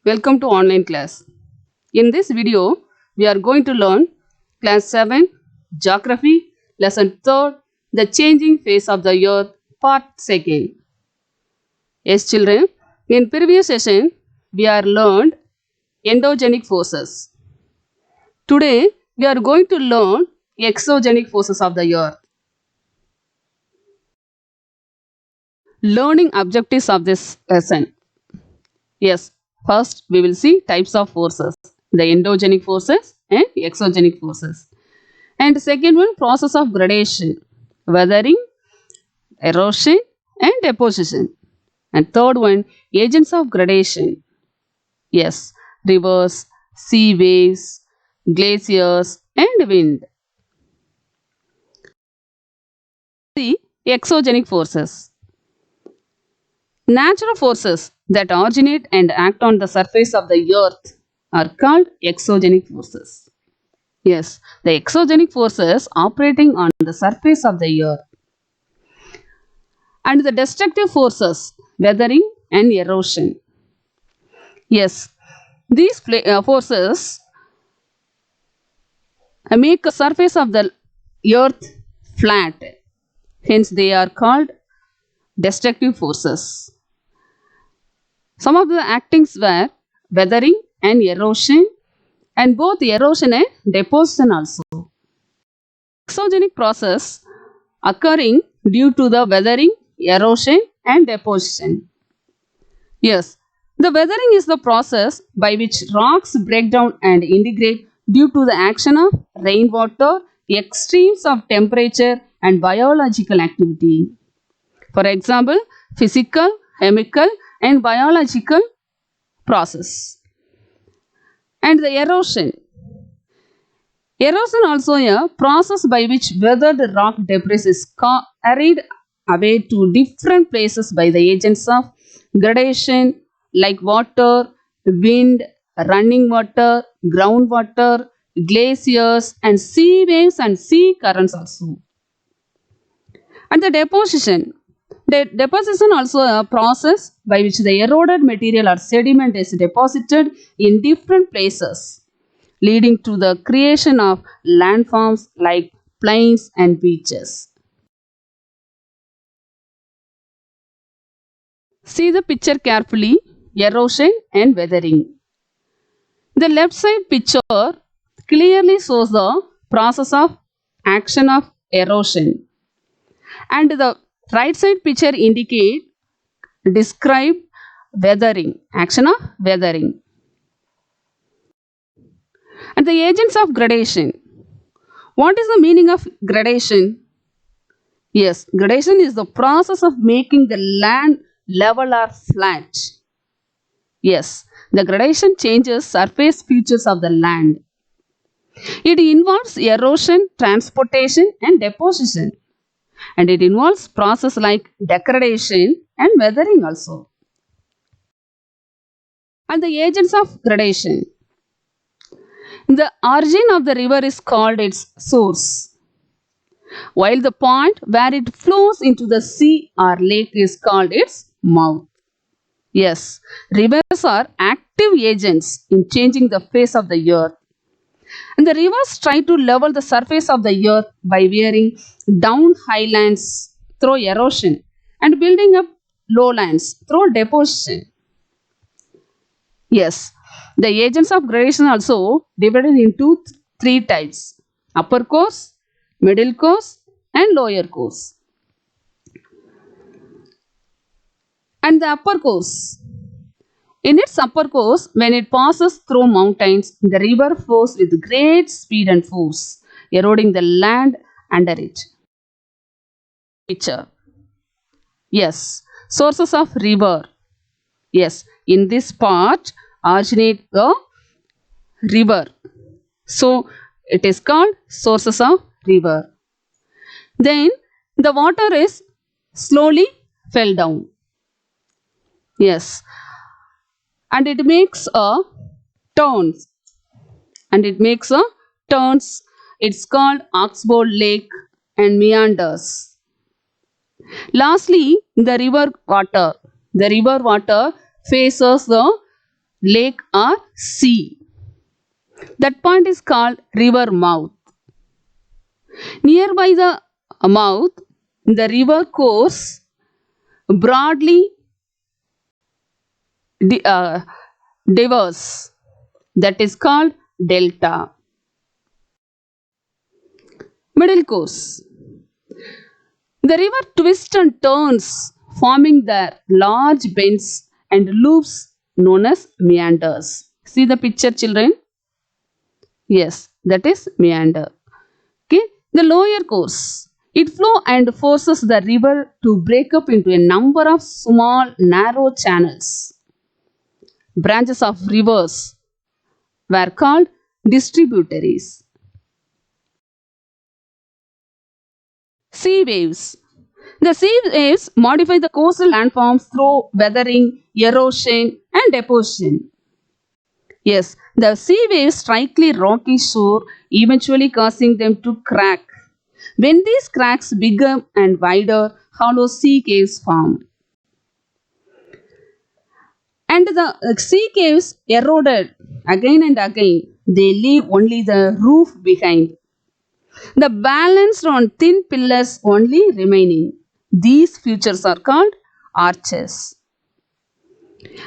Welcome to online class. In this video, we are going to learn class 7 Geography lesson 3 The Changing Face of the Earth part 2. Yes children, in previous session we are learned endogenic forces. Today we are going to learn exogenic forces of the earth. Learning objectives of this lesson. Yes, first we will see types of forces, the endogenic forces and exogenic forces. And second one, process of gradation, weathering, erosion and deposition. And third one, agents of gradation. Yes, rivers, sea waves, glaciers and wind. See, exogenic forces. Natural forces that originate and act on the surface of the earth are called exogenic forces. Yes, the exogenic forces operating on the surface of the earth. And the destructive forces, weathering and erosion. Yes, these forces make the surface of the earth flat. Hence, they are called destructive forces. Some of the actings were weathering and erosion, and both erosion and deposition also. Exogenic process occurring due to the weathering, erosion and deposition. Yes, the weathering is the process by which rocks break down and integrate due to the action of rainwater, extremes of temperature and biological activity. For example, physical, chemical and biological process. And the erosion. Erosion also a process by which weathered rock debris is carried away to different places by the agents of gradation like water, wind, running water, groundwater, glaciers and sea waves and sea currents also. And the deposition. The deposition also a process by which the eroded material or sediment is deposited in different places, leading to the creation of landforms like plains and beaches. See the picture carefully, erosion and weathering. The left side picture clearly shows the process of action of erosion, and the right side picture describe weathering, action of weathering. And the agents of gradation. What is the meaning of gradation? Yes, gradation is the process of making the land level or flat. Yes, the gradation changes surface features of the land. It involves erosion, transportation and deposition. And it involves process like degradation and weathering also. And the agents of gradation. The origin of the river is called its source, while the point where it flows into the sea or lake is called its mouth. Yes, rivers are active agents in changing the face of the earth. And the rivers try to level the surface of the earth by wearing down highlands through erosion and building up lowlands through deposition. Yes, the agents of gradation also divided into three types: upper course, middle course and lower course. And the upper course. In its upper course, when it passes through mountains, the river flows with great speed and force, eroding the land under it. Picture. Yes, sources of river. Yes, in this part originate the river. So, it is called sources of river. Then, the water is slowly fell down. Yes, and it makes a turns. And it makes a turns. It's called oxbow lake and meanders. Lastly, the river water. The river water faces the lake or sea. That point is called river mouth. Nearby the mouth, the river course broadly diverse. That is called delta. Middle course. The river twists and turns, forming the large bends and loops known as meanders. See the picture, children? Yes, that is meander. Okay, the lower course. It flows and forces the river to break up into a number of small, narrow channels. Branches of rivers were called distributaries. Sea waves. The sea waves modify the coastal landforms through weathering, erosion, and deposition. Yes, the sea waves strike the rocky shore, eventually causing them to crack. When these cracks become and wider, hollow sea caves form. And the sea caves eroded again and again. They leave only the roof behind. The balanced on thin pillars only remaining. These features are called arches.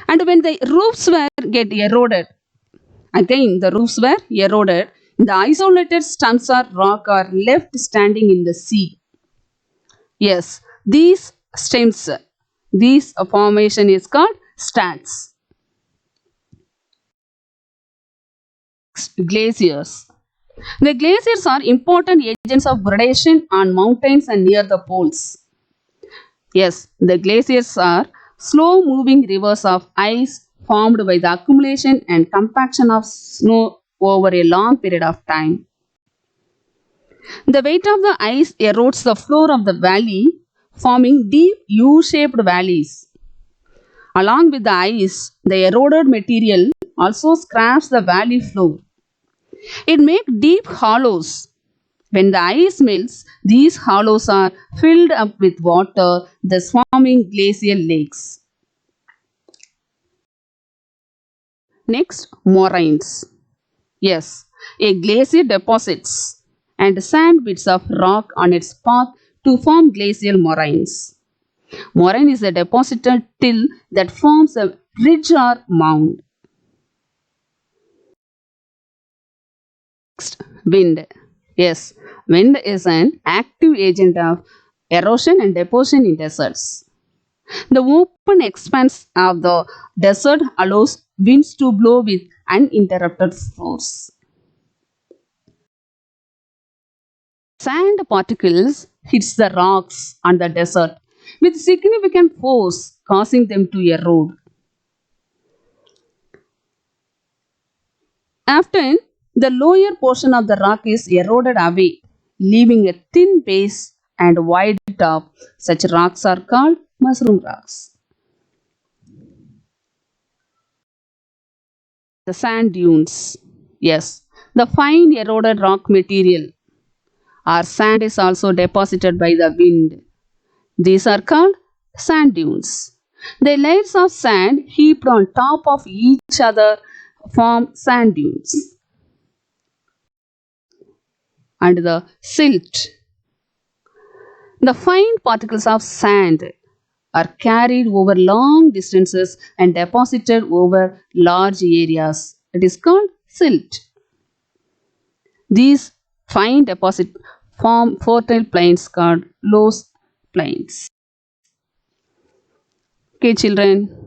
And when the roofs were get eroded, again the roofs were eroded, the isolated stumps of rock are left standing in the sea. Yes, these stems, this formation is called stacks. Glaciers. The glaciers are important agents of gradation on mountains and near the poles. Yes, the glaciers are slow moving rivers of ice formed by the accumulation and compaction of snow over a long period of time. The weight of the ice erodes the floor of the valley, forming deep U shaped valleys. Along with the ice, the eroded material also scraps the valley floor. It makes deep hollows. When the ice melts, these hollows are filled up with water, thus forming glacial lakes. Next, moraines. Yes, a glacier deposits and sand bits of rock on its path to form glacial moraines. Moraine is a deposited till that forms a ridge or mound. Next, wind. Yes, wind is an active agent of erosion and deposition in deserts. The open expanse of the desert allows winds to blow with uninterrupted force. Sand particles hits the rocks on the desert with significant force, causing them to erode. Often, the lower portion of the rock is eroded away, leaving a thin base and wide top. Such rocks are called mushroom rocks. The sand dunes. Yes, the fine eroded rock material or sand is also deposited by the wind. These are called sand dunes. The layers of sand heaped on top of each other form sand dunes. And the silt. The fine particles of sand are carried over long distances and deposited over large areas. It is called silt. These fine deposits form fertile plains called loess plains. Okay, children.